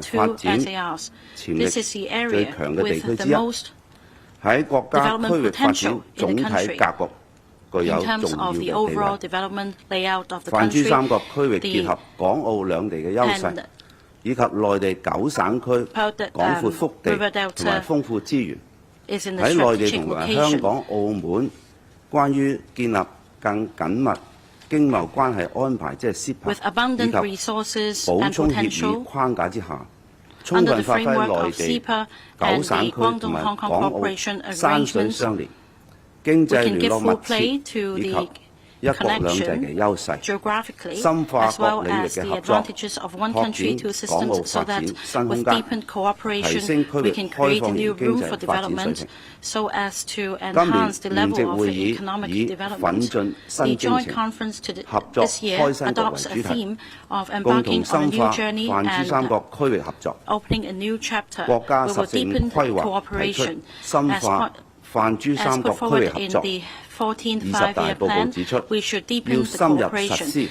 發展潛力最強嘅地區之一，喺國家區域發展總體格局具有重要嘅地位。泛珠三角區域結合港澳兩地嘅優勢，以及內地9省區廣闊腹地同埋豐富資源，喺內地同埋香港、澳門關於建立更緊密經貿關係安排，即係 CEPA 以及補充協議框架之下，充分發揮內地9省區同埋港澳山水相連、經濟聯絡密切以及一國兩制嘅優勢，深化各領域嘅合作，拓展港澳發展新空間，提升區域開放型經濟發展水平。今年聯席會議以奮進新征程、合作開新局為主題，共同深化泛珠三角區域合作。國家實政規劃提出深化泛珠三角區域合作。20大報告指出，要深入實施區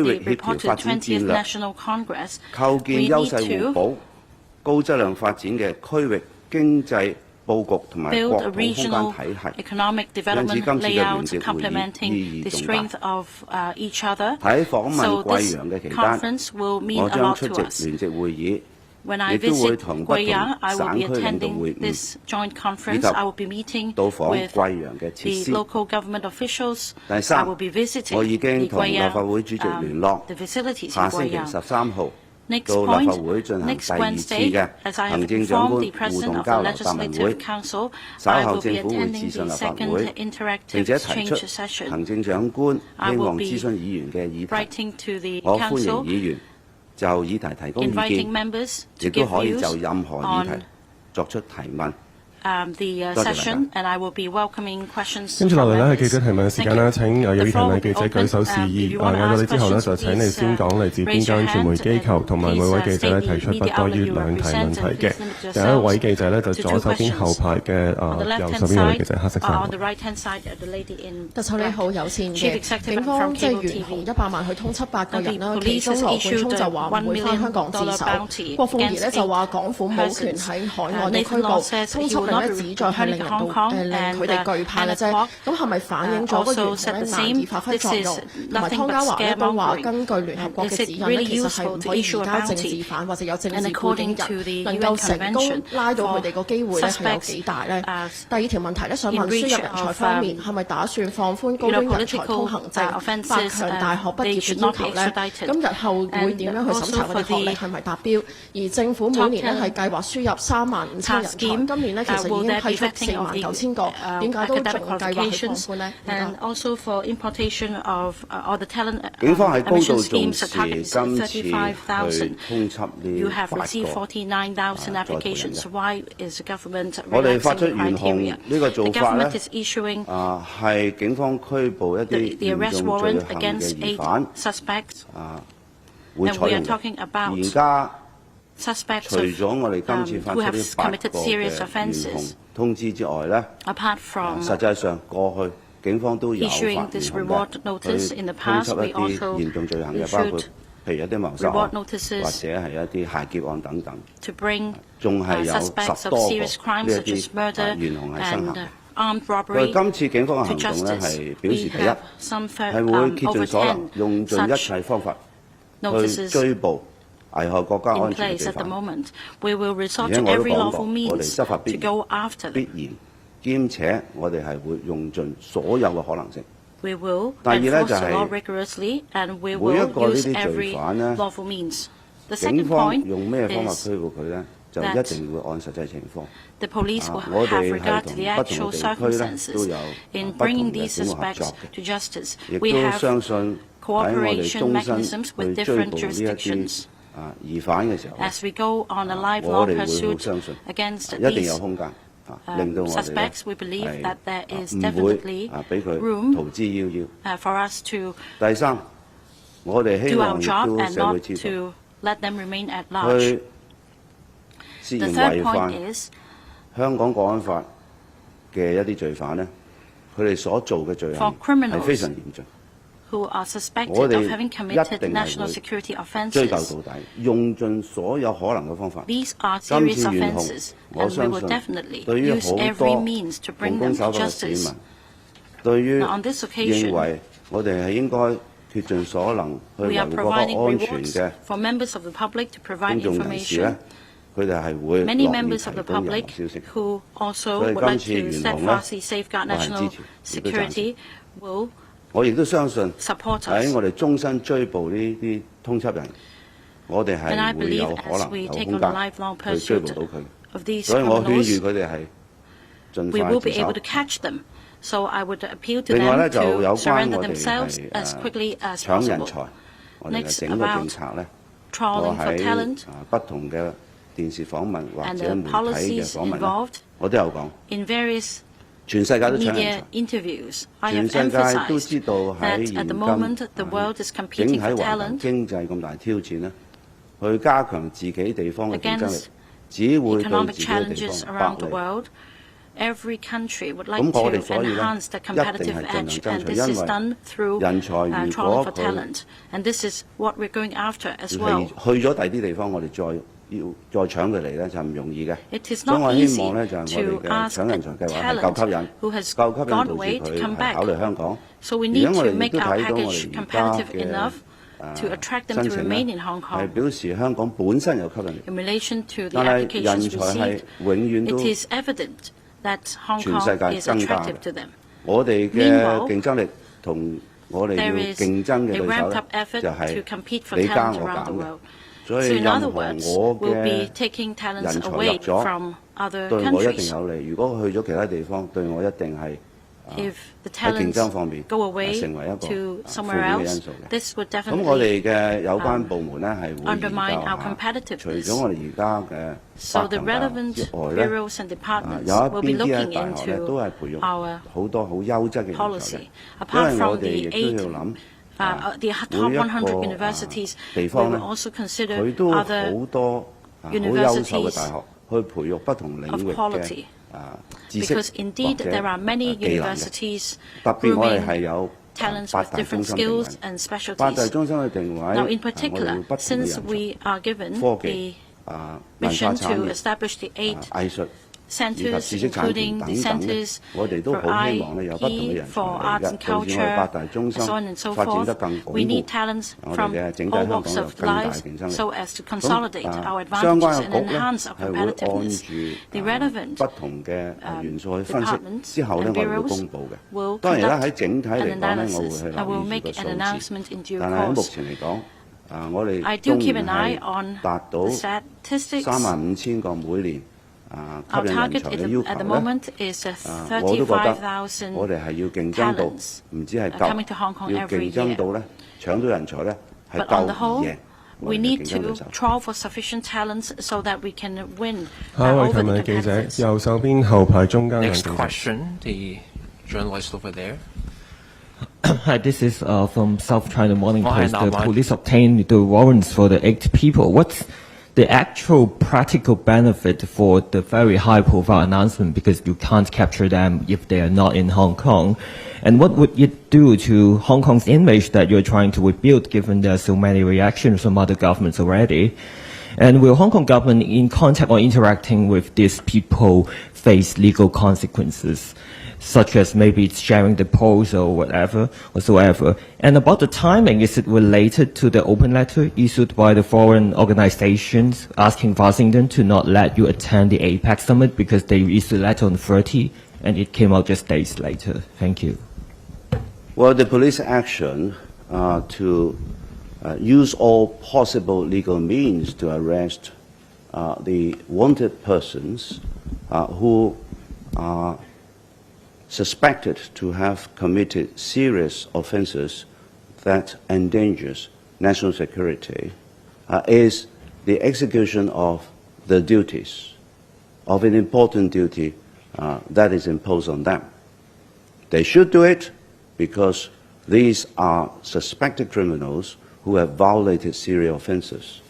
域協調發展戰略，構建優勢互補、高質量發展嘅區域經濟佈局同埋國土空間體系。因此今次嘅聯席會議意義重大。喺訪問貴陽嘅期間，我將出席聯席會議。亦都會同不同省區領導會晤，以及到訪貴陽嘅設施。第三，我已經同立法會主席聯絡，下星期13號到立法會進行第2次嘅行政長官互動交流答問會。稍後政府會致信立法會，並且提出行政長官希望諮詢議員嘅議題。我歡迎議員就議題提供意見，亦都可以就任何議題作出提問。多謝大家。跟住落嚟咧係記者提問嘅時間啦，請有議題嘅記者舉手示意。我哋之後咧就請你先講嚟自邊間傳媒機構，同埋每位記者咧提出不多於2題問題嘅。第一位記者咧就左手邊後排嘅右手邊嗰位記者黑色衫。特首你好，有線嘅警方即係懸紅100萬去通緝8個人啦，其中羅冠聰就話唔會返香港自首，郭鳳儀咧就話港府冇權喺海外嘅拘捕，通緝令咧旨在係令佢哋懼怕嘅啫。咁係咪反映咗個懸紅咧難以發揮作用？同埋湯家驊咧都話根據聯合國嘅指引咧，其實係唔可以移交政治犯或者有政治背景人，能夠成功拉到佢哋個機會咧係有幾大咧？第二條問題咧想問輸入人才方面係咪打算放寬高端人才通行證，8強大學畢業嘅要求咧？咁日後會點樣去審查佢哋學歷係咪達標？而政府每年咧係計劃輸入35000人才，今年咧其實已經批出49000個，點解都仲計劃去放寬呢？警方係高度重視今次去通緝呢8個我哋發出懸紅呢個做法咧，係警方拘捕一啲嚴重罪行嘅疑犯，會採用嘅。而家除咗我哋今次發出呢8個嘅懸紅通知之外咧，實際上過去警方都有發懸紅嘅，去通緝一啲嚴重罪行嘅，包括譬如一啲謀殺案或者係一啲械劫案等等，仲係有10多個呢一啲懸紅係生效。對今次警方嘅行動咧，係表示第一係會竭盡所能，用盡一切方法去追捕危害國家安全嘅罪犯，而且我都講過，我哋執法必嚴，兼且我哋係會用盡所有嘅可能性。第二咧就係每一個呢啲罪犯咧，警方用咩方法拘捕佢咧，就一定會按實際情況。我哋係同不同地區咧都有不同嘅警務合作嘅，亦都相信喺我哋終身去追捕呢一啲疑犯嘅時候，我哋會好相信一定有空間。令到我哋係唔會俾佢逃之夭夭。第三，我哋希望亦都社會知道，去涉嫌違反香港國安法嘅一啲罪犯呢，佢哋所做嘅罪行係非常嚴重， who are suspected of having committed national security offences. 追究到底，用盡所有可能嘅方法。 These are serious offences, and we will definitely use every means to bring them to justice. 對於 Now, on this occasion, 認為我哋係應該竭盡所能去維護國家安全嘅 for members of the public to provide 公眾人士咧，佢哋係會 many 樂意 members 提 of the 供任何 public 消息。 who also 所以 would like 今 to 次懸紅咧， steadfastly safeguard 我係 national 支持，亦都贊成。 security will 我亦都相信 support 喺 us. 我哋終身追捕呢啲通緝人，我哋 And I 係會 believe 有可 as 能 we 有 take 空 on 間 lifelong 去追捕 pursuit 到佢。 of these 所以我勸 criminals, 喻佢哋係盡 we 快 will 自 be able 首 to。有 catch them. So I would appeal to 另外 them 咧就有 to 關 surrender 我哋 themselves 係 as quickly as 搶人 possible. 才，我哋嘅 Next 整個 about 政策咧，我 trawling for 喺 talent 不同嘅電視訪問或 and 者 the 媒體嘅 policies 訪問咧， involved 我都有講， in various 全世界都搶人 media 才。 interviews. I 全 have 世界都 emphasized 知道喺 that 現 at the moment 今 the world is 整 competing 體 for 環球 talent 經濟咁大挑戰咧，去加強自己地方嘅競爭力 against，只會對 economic 自己嘅地 challenges 方 around 不 the 利。 world. Every country would like 咁我哋 to 所以咧， enhance their 一定 competitive 係盡 edge, 量爭 and 取， this 因 is 為 done through 人才如 trawling 果 for 佢 talent. And this is what we're going after as 係 well. 去咗第啲地方，我哋再搶佢嚟咧就唔容易嘅。 It is 所以 not 我希望 easy 咧就係我 to 哋嘅 ask 搶人才計劃係夠 talent 吸引， who has 夠吸引 gone 導致 away to 佢 come 係 back. 考慮香港。 So we 而 need 家我 to 哋亦 make 都 our 睇到我 package 哋而 competitive 家 enough 嘅 to attract them 申 to 請 remain 咧 in Hong 係 Kong. 表示香港本身有吸引力， In relation to the 但係人 applications 才係 received, 永遠都 it is evident that Hong 全世 Kong 界 is 增加 attractive 嘅 to them. 我哋嘅 Meanwhile， 競爭力同我哋要 There is 競爭嘅 a 對手 ramped 咧 up effort 就 to 係 compete for 你加 talent 我 around the 減嘅。 world. 所 So 以 in 任 other 何 words, 我 we'll 嘅 be taking 人 talents 才入 away 咗 from other 對我一定 countries. 有利。如果去咗其他地方，對我一定係 If the 喺競 talents 爭方面 go away 成為一個 to 負 somewhere 面嘅因 else, 素嘅。 this would 咁我 definitely 哋嘅有關部門咧係會研究 undermine our 下， competitiveness. 除咗我哋而家嘅 So 法 the 庭大學 relevant 之外咧， bureaus and departments 有 will 一 be 邊啲 looking 大學咧都 into 係培育 our 好多好優質嘅人才 policy. 嘅，因 Apart 為我 from 哋 the 亦都 8 要諗。 the top 每一 100個 universities, 地 we 方咧， will also consider 佢都好 other 多好優秀嘅大學去培育不同領 of 域 quality. 嘅知識 Because 或 indeed 者 there are many 技能嘅。 universities 特別我哋 grooming 係有 talents 八 with 大中 different 心定位 skills and 八大 specialties. 中心嘅定位， Now, in 我哋 particular, 會不同嘅 since 人 we are given 才、科技、 the 文化 mission 產 to 業、 establish the 8藝術以及 centers, 知識產權 including 等 the 等咧 centers，我哋都 for 好希望咧有不同嘅 IE, 人才 for 嚟 arts 嘅， and 導致我哋八大 culture, 中心 so on and so 發展得 forth. 更 We 鞏 need 固， talents 我哋 from 嘅整體 all 香港 walks 有 of 更大 life 嘅競爭力。 so as to consolidate our 相關 advantages 嘅 and 局咧 enhance our 係會按 competitiveness. 住 The relevant 不同嘅元素去分析 departments 之後咧， and 我哋會 bureaus 公佈嘅。 will 當然啦， conduct 喺整體 an 嚟講咧，我會 analysis. 去 I 留 will 意 make 住個 an 數字。 announcement in due 但係喺目 course. 前嚟講，我哋 I do 仍 keep an 然 eye 係 on 達到 the statistics. 35,000個每年吸 Our 引人 target 才嘅要 at the 求咧。 moment is 我都覺得35,000我哋係要競爭到， talents 唔止係 coming to Hong Kong 夠，要 every 競爭 year. 到咧，搶到人才咧係 But 夠 on the 而 whole, 贏我 we 哋嘅 need 競爭對 to 手。 trawl for sufficient talents so that we can win 下一位 over 提 the 問嘅記者， competitors. 右手邊後排中間嘅 Next 記者。 question, the journalist over there. Hi, this is from South China Morning Hi, Post. The Nam. police obtained the warrants for the 8 people. What's the actual practical benefit for the very high-profile announcement? Because you can't capture them if they are not in Hong Kong. And what would it do to Hong Kong's image that you're trying to rebuild, given there are so many reactions from other governments already? And will Hong Kong government, in contact or interacting with these people, face legal consequences, such as maybe it's sharing the polls or whatsoever? And about the timing, is it related to the open letter issued by the foreign organizations asking Washington to not let you attend the APEC summit because they issued a letter on 30 and it came out just days later? Thank you. Well, the police action to use all possible legal means to arrest the wanted persons who are suspected to have committed serious offenses that endangers national security is the execution of the duties, of an important duty that is imposed on them. They should do it because these are suspected criminals who have violated serious offenses.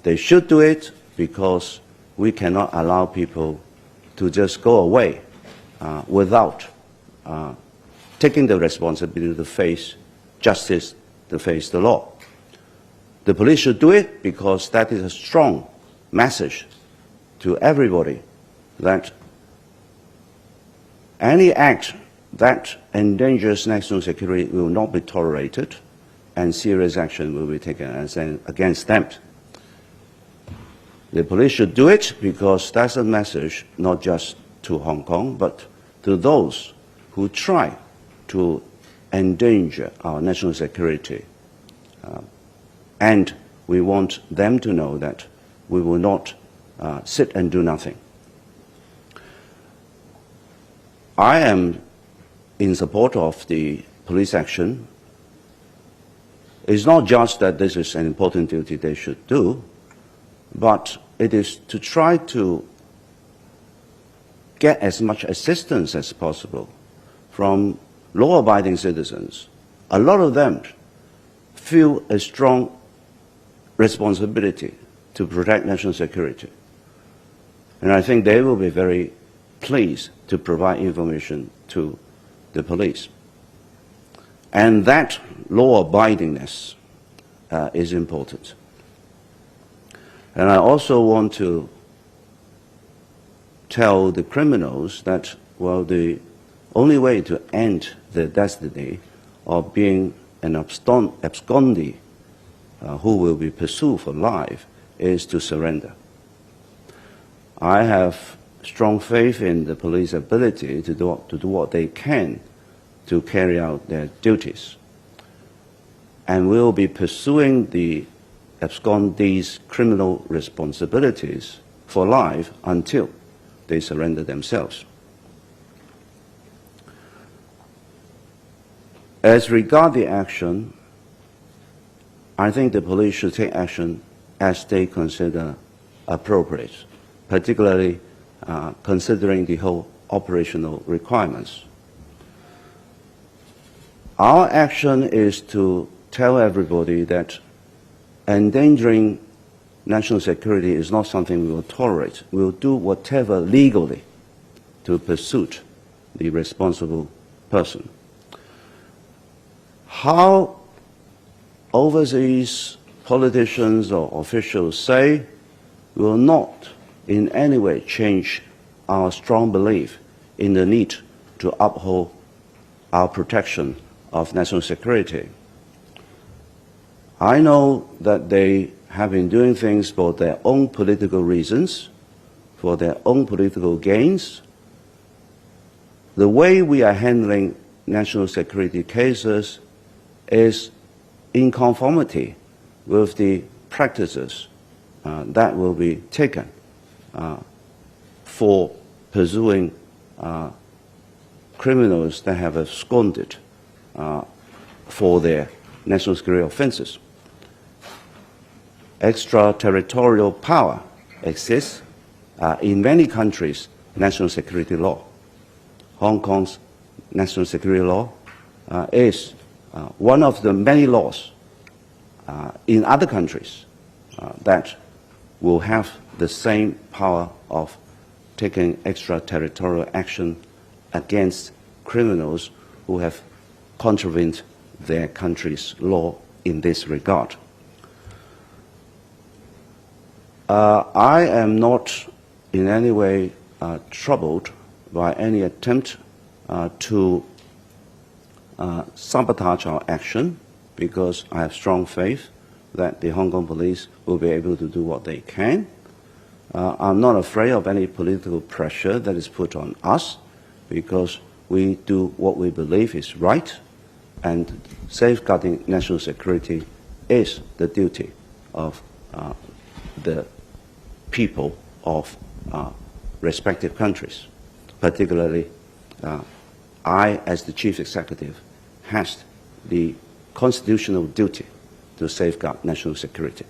They should do it because we cannot allow people to just go away without taking the responsibility to face justice to face the law. The police should do it because that is a strong message to everybody that any act that endangers national security will not be tolerated and serious action will be taken against them. The police should do it because that's a message not just to Hong Kong but to those who try to endanger our national security. And we want them to know that we will not sit and do nothing. I am in support of the police action. It's not just that this is an important duty they should do, but it is to try to get as much assistance as possible from law-abiding citizens. A lot of them feel a strong responsibility to protect national security. And I think they will be very pleased to provide information to the police. And that law-abidingness is important. And I also want to tell the criminals that, well, the only way to end their destiny of being an abscondee who will be pursued for life is to surrender. I have strong faith in the police ability to do what they can to carry out their duties. And we will be pursuing the abscondees' criminal responsibilities for life until they surrender themselves. As regards the action, I think the police should take action as they consider appropriate, particularly considering the whole operational requirements. Our action is to tell everybody that endangering national security is not something we will tolerate. We will do whatever legally to pursue the responsible person. How overseas politicians or officials say will not in any way change our strong belief in the need to uphold our protection of national security. I know that they have been doing things for their own political reasons, for their own political gains. The way we are handling national security cases is in conformity with the practices that will be taken for pursuing criminals that have absconded for their national security offenses. Extraterritorial power exists in many countries' national security law. Hong Kong's national security law is one of the many laws in other countries that will have the same power of taking extraterritorial action against criminals who have contravened their country's law in this regard. I am not in any way troubled by any attempt to sabotage our action, because I have strong faith that the Hong Kong police will be able to do what they can. I'm not afraid of any political pressure that is put on us, because we do what we believe is right, and safeguarding national security is the duty of the people of respective countries. Particularly, I, as the Chief Executive, has the constitutional duty to safeguard national security.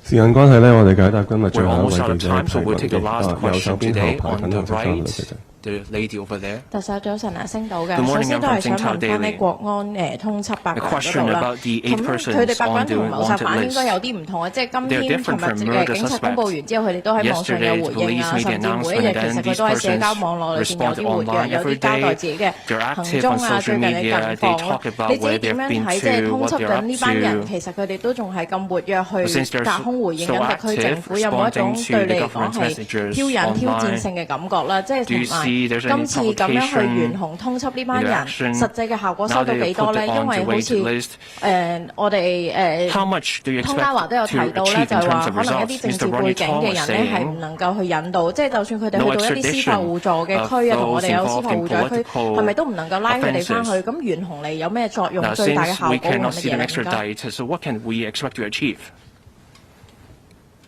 時間關係呢，我哋解答今日最後一位記者嘅提問嘅。右手邊後排緊就執翻啦，其實。the lady over there. 特首早晨啊，星島嘅。 Good 首 morning, 先 I'm 都 from 係想 Singtao 問翻呢 Daily. 國安通緝8 The 個人 question 嗰度啦。 about the 8 咁 persons 佢哋8個 on 人 the 同謀殺 wanted 犯應該有 list. 啲唔同啊，即係 They 今 are 天 different 尋 from 日 murder 警察公佈完之後，佢哋都喺網上有 Yesterday, 回 police 應啊， made 甚 an 至每一 announcement 日其 and 實佢 these 都喺社交 persons 網絡裏邊有 respond 啲活躍， online 有啲 every 交代 day. 自己嘅 They're 行 active 蹤 on 啊， social 最近嘅 media. 近 They 況 talk 你 about 自己 where 點 they've 樣 been 睇？即係 to, 通 what 緝 they're 緊 up 呢班人， to. 其實佢哋都仲係咁活躍 Since 去 they're 隔空回應 so 緊特區政府，有冇一種 active 對你嚟 responding 講 to 係 the government's 挑釁、挑戰 messages 性嘅感覺啦？即係 Do you 同埋 see there's any 今次咁樣去 provocation 懸紅通緝呢班 in 人， their action? 實際嘅效果收 Now 到 they 幾多 put 咧？ it 因為 on 好 the 似 waiting list. 我哋 How much do you 湯 expect 家華都有 to 提到咧， achieve 就 in 係話 terms of 可能一啲 results? 政治 Mr. 背 Ronnie 景 Tong 嘅 was 人咧係 saying 唔能夠去引導，即係就算佢哋 no 去到一啲司法互助嘅 extradition 區啊，同我哋有 of 司法互助 those 區， involved in 係咪都唔能夠拉佢哋翻去？ political 咁懸紅嚟有咩作用？ Now, 最大嘅 since 效 we 果係 cannot 乜 see 嘢 them 嚟㗎？ extradite, so what can we expect to achieve?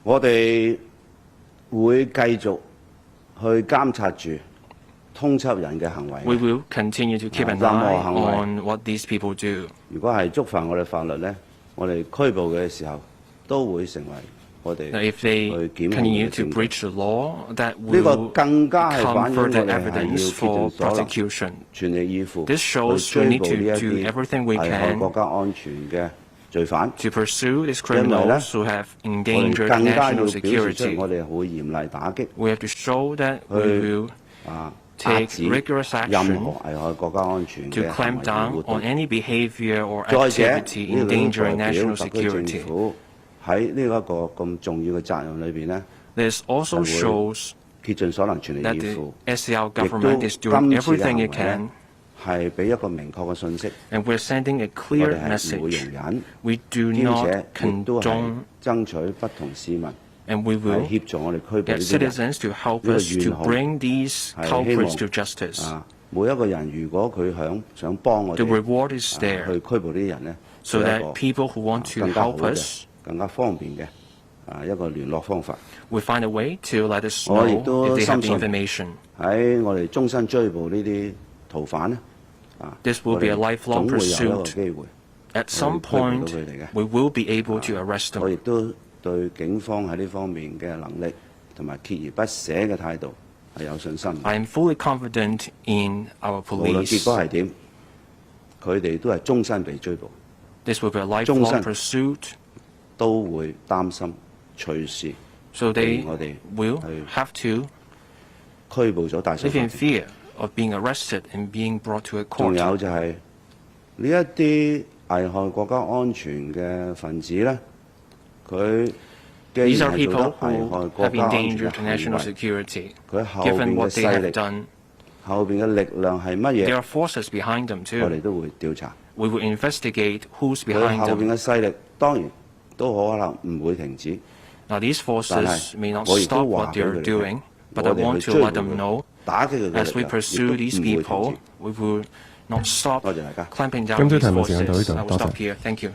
我哋會繼續去監察住通緝人嘅行為。 We will continue to keep an 任何 eye 行為 on what these people do. 如果係觸犯我哋法律咧，我哋拘捕嘅時候都會成為我哋 Now, if they 去檢控 continue 嘅 to 證據。 breach the law, that 呢個 will 更加係 become 反映我 further 哋係要 evidence 竭 for 盡所能、 prosecution. 全力以赴 This 去 shows we 追 need 捕 to 呢一 do 啲 everything we 危害 can 國家安全嘅罪犯。 to pursue these 因為咧， criminals who have 我哋 endangered 更加要 national 表示出 security. 我哋會嚴厲打擊 We have to show that we 去 will 壓 take 止 rigorous 任 action 何危害國家安全 to 嘅行 clamp 為與 down 活 on 動。 any behavior or 再者， activity 呢個都代 endangering 表 national 特區政 security. 府喺呢一個咁重要嘅責任裏邊咧， This also 係會 shows 竭盡所能、全力 that 以 the 赴。 SCR 亦都 government is 今 doing 次嘅 everything 行為 it 咧 can, 係俾一個明確嘅信息， and we're sending a 我 clear 哋係唔會 message. 容忍， We do 兼 not 且亦都係 condone 爭取不同市民 and we 係 will 協助我哋拘捕呢 get 啲人。 citizens to help 呢個 us to 懸紅 bring these 係希 culprits to 望 justice. 每一個人如果佢想幫我 The 哋 reward is 去 there 拘捕呢啲人咧， so 係一 that 個 people who want to 更加好 help 嘅、 us 更加方便嘅一個聯絡方法。 will find a way to let us 我亦 know 都 if they 深 have the 信 information. 喺我哋終身追捕呢啲逃犯咧， This will 我 be 哋 a lifelong 總會有一個 pursuit. 機會。 At some 去拘捕到 point, 佢哋嘅。 we will be able to arrest 我 them. 亦都對警方喺呢方面嘅能力同埋鍥而不捨嘅態度係有信心。 I am fully confident in our 無論結 police. 果係點，佢哋都係終身被追捕， This will be a 終 lifelong 身 pursuit, 都會擔心隨時 so they 我哋 will 係 have to 拘捕咗大水 live in 犯。 fear of being arrested and being brought to a 仲 court. 有就係呢一啲危害國家安全嘅分子咧，佢既 These 然 are 係做 people 得危 who 害國 have 家安全 endangered 嘅行 national 為， security. 佢後 Given 邊嘅 what they 勢 have 力、 done, 後邊嘅力量係乜 there 嘢， are forces behind them 我 too. 哋都會調查。 We will investigate who's 佢 behind 後邊 them. 嘅勢力當然都可能唔會停止。 Now, these 但 forces 係 may not 我亦都 stop 話 what 俾 they 佢 are 哋聽 doing, but I 我哋 want 去 to 追 let 捕 them 佢 know 打擊佢嘅 as 力 we 量， pursue 亦 these 都唔會停 people, 止。 we will not stop 多謝大家。 clamping down 今朝 these 提問時間到呢 forces. 度， I will 多謝。 stop here. Thank you.